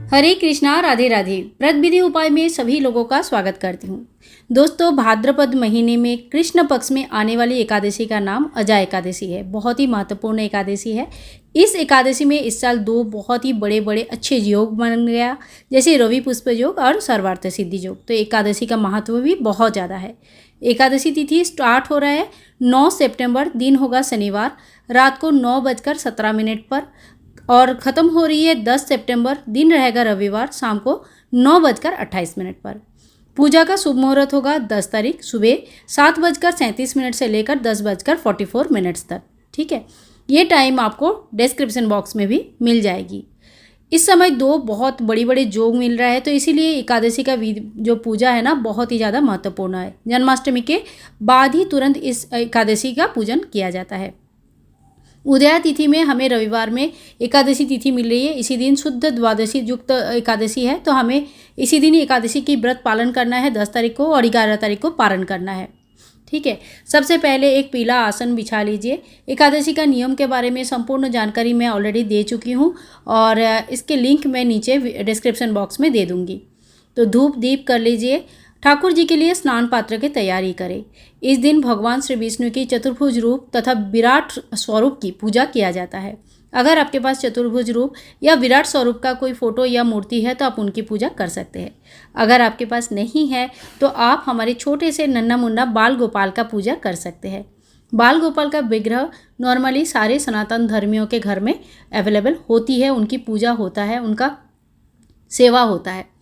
हरे कृष्णा, राधे राधे। व्रत विधि उपाय में सभी लोगों का स्वागत करती हूँ। दोस्तों, भाद्रपद महीने में कृष्ण पक्ष में आने वाली एकादशी का नाम अजा एकादशी है। बहुत ही महत्वपूर्ण एकादशी है। इस एकादशी में इस साल दो बहुत ही बड़े बड़े अच्छे योग बन गया, जैसे रवि पुष्प योग और सर्वार्थ सिद्धि योग। तो एकादशी का महत्व भी बहुत ज़्यादा है। एकादशी तिथि स्टार्ट हो रहा है 9 सितंबर, दिन होगा शनिवार, रात को 9:17 पर, और ख़त्म हो रही है 10 सितंबर, दिन रहेगा रविवार, शाम को 9:28 पर। पूजा का शुभ मुहूर्त होगा 10 तारीख सुबह 7:37 से लेकर 10:44 तक। ठीक है, ये टाइम आपको डिस्क्रिप्शन बॉक्स में भी मिल जाएगी। इस समय दो बहुत बड़ी बड़ी योग मिल रहा है, तो इसीलिए एकादशी का जो पूजा है ना, बहुत ही ज़्यादा महत्वपूर्ण है। जन्माष्टमी के बाद ही तुरंत इस एकादशी का पूजन किया जाता है। उदया तिथि में हमें रविवार में एकादशी तिथि मिल रही है। इसी दिन शुद्ध द्वादशी युक्त एकादशी है, तो हमें इसी दिन एकादशी की व्रत पालन करना है। 10 तारीख को और 11 तारीख को पारण करना है। ठीक है, सबसे पहले एक पीला आसन बिछा लीजिए। एकादशी का नियम के बारे में संपूर्ण जानकारी मैं ऑलरेडी दे चुकी हूँ, और इसके लिंक मैं नीचे डिस्क्रिप्शन बॉक्स में दे दूँगी। तो धूप दीप कर लीजिए। ठाकुर जी के लिए स्नान पात्र की तैयारी करें। इस दिन भगवान श्री विष्णु की चतुर्भुज रूप तथा विराट स्वरूप की पूजा किया जाता है। अगर आपके पास चतुर्भुज रूप या विराट स्वरूप का कोई फोटो या मूर्ति है तो आप उनकी पूजा कर सकते हैं। अगर आपके पास नहीं है तो आप हमारे छोटे से नन्हा मुन्ना बाल गोपाल का पूजा कर सकते हैं। बाल गोपाल का विग्रह नॉर्मली सारे सनातन धर्मियों के घर में अवेलेबल होती है। उनकी पूजा होता है, उनका सेवा होता है।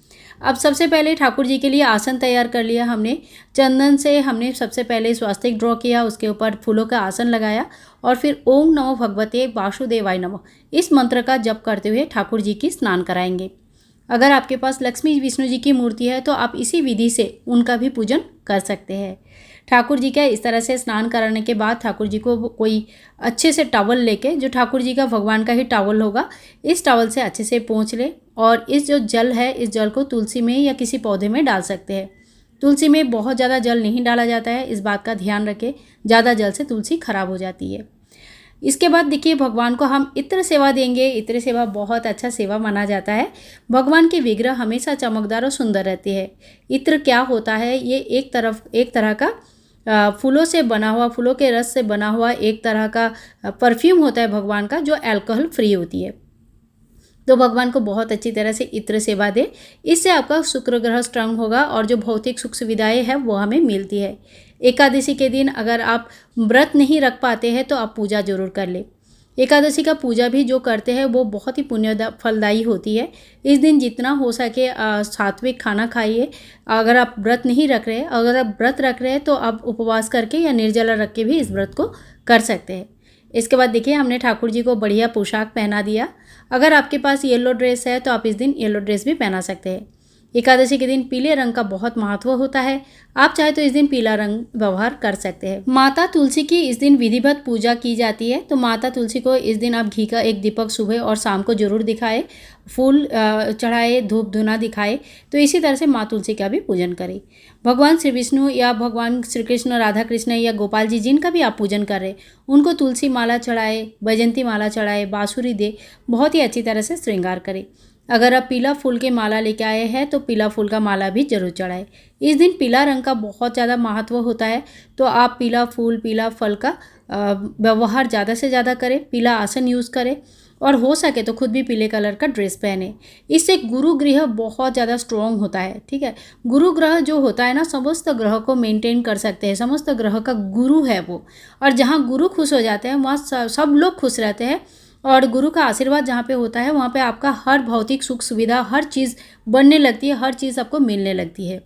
अब सबसे पहले ठाकुर जी के लिए आसन तैयार कर लिया हमने। चंदन से हमने सबसे पहले स्वास्तिक ड्रॉ किया, उसके ऊपर फूलों का आसन लगाया, और फिर ओम नमो भगवते वासुदेवाय नमः इस मंत्र का जप करते हुए ठाकुर जी की स्नान कराएंगे। अगर आपके पास लक्ष्मी विष्णु जी की मूर्ति है तो आप इसी विधि से उनका भी पूजन कर सकते हैं। ठाकुर जी का इस तरह से स्नान कराने के बाद ठाकुर जी को कोई अच्छे से टॉवल लेके, जो ठाकुर जी का भगवान का ही टॉवल होगा, इस टॉवल से अच्छे से पोंछ ले, और इस जो जल है, इस जल को तुलसी में या किसी पौधे में डाल सकते हैं। तुलसी में बहुत ज़्यादा जल नहीं डाला जाता है, इस बात का ध्यान रखें। ज़्यादा जल से तुलसी खराब हो जाती है। इसके बाद देखिए, भगवान को हम इत्र सेवा देंगे। इत्र सेवा बहुत अच्छा सेवा माना जाता है। भगवान के विग्रह हमेशा चमकदार और सुंदर रहते हैं। इत्र क्या होता है? ये एक तरह का फूलों से बना हुआ, फूलों के रस से बना हुआ एक तरह का परफ्यूम होता है भगवान का, जो अल्कोहल फ्री होती है। तो भगवान को बहुत अच्छी तरह से इत्र सेवा दे। इससे आपका शुक्र ग्रह स्ट्रांग होगा और जो भौतिक सुख सुविधाएं हैं वो हमें मिलती है। एकादशी के दिन अगर आप व्रत नहीं रख पाते हैं तो आप पूजा जरूर कर ले। एकादशी का पूजा भी जो करते हैं वो बहुत ही पुण्य फलदायी होती है। इस दिन जितना हो सके सात्विक खाना खाइए। अगर आप व्रत नहीं रख रहे, अगर आप व्रत रख रहे हैं तो आप उपवास करके या निर्जला रख के भी इस व्रत को कर सकते हैं। इसके बाद देखिए, हमने ठाकुर जी को बढ़िया पोशाक पहना दिया। अगर आपके पास येलो ड्रेस है तो आप इस दिन येलो ड्रेस भी पहना सकते हैं। एकादशी के दिन पीले रंग का बहुत महत्व होता है। आप चाहे तो इस दिन पीला रंग व्यवहार कर सकते हैं। माता तुलसी की इस दिन विधिवत पूजा की जाती है। तो माता तुलसी को इस दिन आप घी का एक दीपक सुबह और शाम को जरूर दिखाए, फूल चढ़ाए, धूप धुना दिखाए। तो इसी तरह से माँ तुलसी का भी पूजन करें। भगवान श्री विष्णु या भगवान श्री कृष्ण, राधा कृष्ण या गोपाल जी, जिनका भी आप पूजन कर रहे, उनको तुलसी माला चढ़ाए, वैजंती माला चढ़ाए, बांसुरी दे, बहुत ही अच्छी तरह से श्रृंगार करें। अगर आप पीला फूल के माला लेके आए हैं तो पीला फूल का माला भी जरूर चढ़ाए। इस दिन पीला रंग का बहुत ज़्यादा महत्व होता है, तो आप पीला फूल, पीला फल का व्यवहार ज़्यादा से ज़्यादा करें। पीला आसन यूज़ करें, और हो सके तो खुद भी पीले कलर का ड्रेस पहने। इससे गुरु ग्रह बहुत ज़्यादा स्ट्रॉन्ग होता है। ठीक है, गुरु ग्रह जो होता है ना, समस्त ग्रह को मेंटेन कर सकते हैं। समस्त ग्रह का गुरु है वो, और जहाँ गुरु खुश हो जाते हैं वहाँ सब लोग खुश रहते हैं। और गुरु का आशीर्वाद जहाँ पे होता है वहाँ पे आपका हर भौतिक सुख सुविधा, हर चीज़ बनने लगती है, हर चीज़ आपको मिलने लगती है।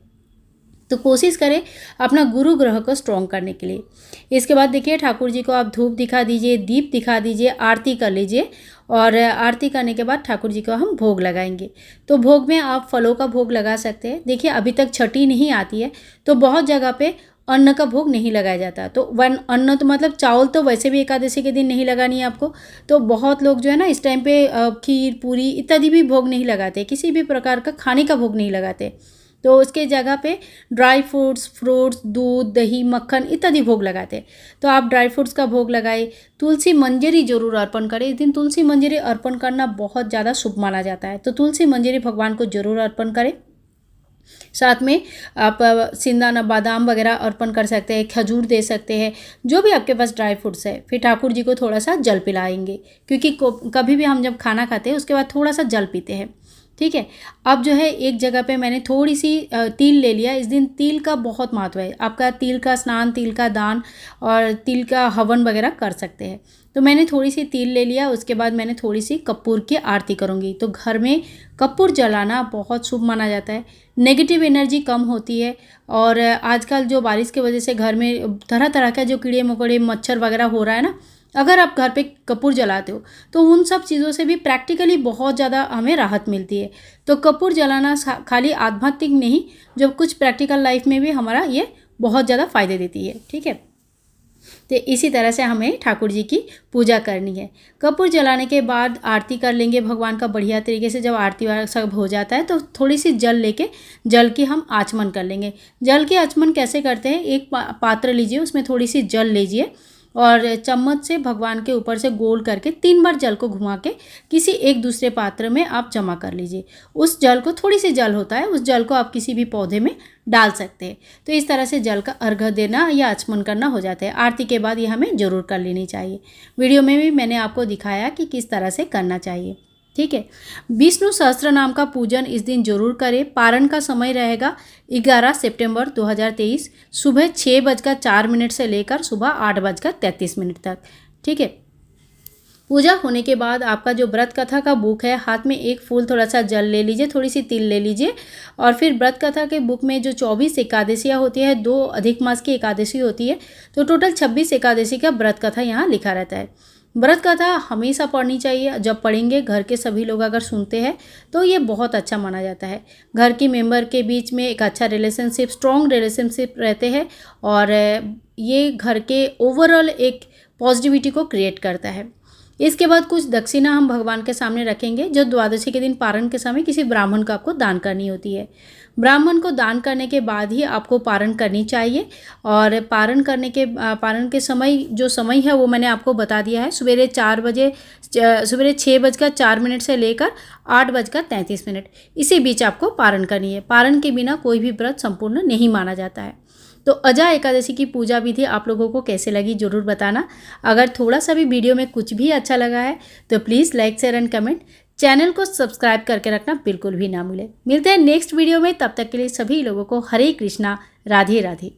तो कोशिश करें अपना गुरु ग्रह को स्ट्रॉन्ग करने के लिए। इसके बाद देखिए, ठाकुर जी को आप धूप दिखा दीजिए, दीप दिखा दीजिए, आरती कर लीजिए, और आरती करने के बाद ठाकुर जी को हम भोग लगाएंगे। तो भोग में आप फलों का भोग लगा सकते हैं। देखिए, अभी तक छठी नहीं आती है तो बहुत जगह पे अन्न का भोग नहीं लगाया जाता। तो अन्न तो मतलब चावल तो वैसे भी एकादशी के दिन नहीं लगानी है आपको। तो बहुत लोग जो है ना, इस टाइम पे खीर, पूरी इत्यादि भी भोग नहीं लगाते, किसी भी प्रकार का खाने का भोग नहीं लगाते। तो उसके जगह पे ड्राई फ्रूट्स, दूध, दही, मक्खन इत्यादि भोग लगाते हैं। तो आप ड्राई फ्रूट्स का भोग लगाए, तुलसी मंजरी जरूर अर्पण करें। इस दिन तुलसी मंजरी अर्पण करना बहुत ज़्यादा शुभ माना जाता है, तो तुलसी मंजरी भगवान को जरूर अर्पण करें। साथ में आप सिंदाना, बादाम वगैरह अर्पण कर सकते हैं, खजूर दे सकते हैं, जो भी आपके पास ड्राई फ्रूट्स है। फिर ठाकुर जी को थोड़ा सा जल पिलाएंगे, क्योंकि कभी भी हम जब खाना खाते हैं उसके बाद थोड़ा सा जल पीते हैं, ठीक है। अब जो है एक जगह पे मैंने थोड़ी सी तिल ले लिया। इस दिन तिल का बहुत महत्व है, आपका तिल का स्नान, तिल का दान और तिल का हवन वगैरह कर सकते हैं। तो मैंने थोड़ी सी तिल ले लिया, उसके बाद मैंने थोड़ी सी कपूर की आरती करूँगी। तो घर में कपूर जलाना बहुत शुभ माना जाता है, नेगेटिव एनर्जी कम होती है। और आजकल जो बारिश की वजह से घर में तरह तरह का जो कीड़े मकोड़े, मच्छर वगैरह हो रहा है ना, अगर आप घर पे कपूर जलाते हो तो उन सब चीज़ों से भी प्रैक्टिकली बहुत ज़्यादा हमें राहत मिलती है। तो कपूर जलाना खाली आध्यात्मिक नहीं, जब कुछ प्रैक्टिकल लाइफ में भी हमारा ये बहुत ज़्यादा फायदे देती है, ठीक है। तो इसी तरह से हमें ठाकुर जी की पूजा करनी है। कपूर जलाने के बाद आरती कर लेंगे भगवान का बढ़िया तरीके से। जब आरती सब हो जाता है तो थोड़ी सी जल लेके जल की हम आचमन कर लेंगे। जल की आचमन कैसे करते हैं, एक पात्र लीजिए, उसमें थोड़ी सी जल लीजिए और चम्मच से भगवान के ऊपर से गोल करके 3 बार जल को घुमा के किसी एक दूसरे पात्र में आप जमा कर लीजिए। उस जल को, थोड़ी सी जल होता है, उस जल को आप किसी भी पौधे में डाल सकते हैं। तो इस तरह से जल का अर्घ्य देना या आचमन करना हो जाता है। आरती के बाद ये हमें जरूर कर लेनी चाहिए। वीडियो में भी मैंने आपको दिखाया कि किस तरह से करना चाहिए, ठीक है। विष्णु सहस्त्र नाम का पूजन इस दिन जरूर करें। पारण का समय रहेगा 11 सितंबर 2023 सुबह 6:04 से लेकर सुबह 8:33 तक, ठीक है। पूजा होने के बाद आपका जो व्रत कथा का बुक है, हाथ में एक फूल, थोड़ा सा जल ले लीजिए, थोड़ी सी तिल ले लीजिए और फिर व्रत कथा के बुक में जो 24 एकादशियाँ होती है, 2 अधिक मास की एकादशी होती है, तो टोटल 26 एकादशी का व्रत कथा यहाँ लिखा रहता है। व्रत कथा हमेशा पढ़नी चाहिए। जब पढ़ेंगे घर के सभी लोग अगर सुनते हैं तो ये बहुत अच्छा माना जाता है। घर के मेंबर के बीच में एक अच्छा रिलेशनशिप, स्ट्रॉन्ग रिलेशनशिप रहते हैं और ये घर के ओवरऑल एक पॉजिटिविटी को क्रिएट करता है। इसके बाद कुछ दक्षिणा हम भगवान के सामने रखेंगे, जो द्वादशी के दिन पारण के समय किसी ब्राह्मण को आपको दान करनी होती है। ब्राह्मण को दान करने के बाद ही आपको पारण करनी चाहिए। और पारण के समय जो समय है वो मैंने आपको बता दिया है। सुबह 6:04 से लेकर 8:33, इसी बीच आपको पारण करनी है। पारण के बिना कोई भी व्रत संपूर्ण नहीं माना जाता है। तो अजा एकादशी की पूजा विधि आप लोगों को कैसे लगी जरूर बताना। अगर थोड़ा सा भी वीडियो में कुछ भी अच्छा लगा है तो please like, share and comment. Channel को सब्सक्राइब करके रखना बिल्कुल भी ना भूलें। मिलते हैं नेक्स्ट वीडियो में, तब तक के लिए सभी लोगों को हरे कृष्णा, राधे राधे।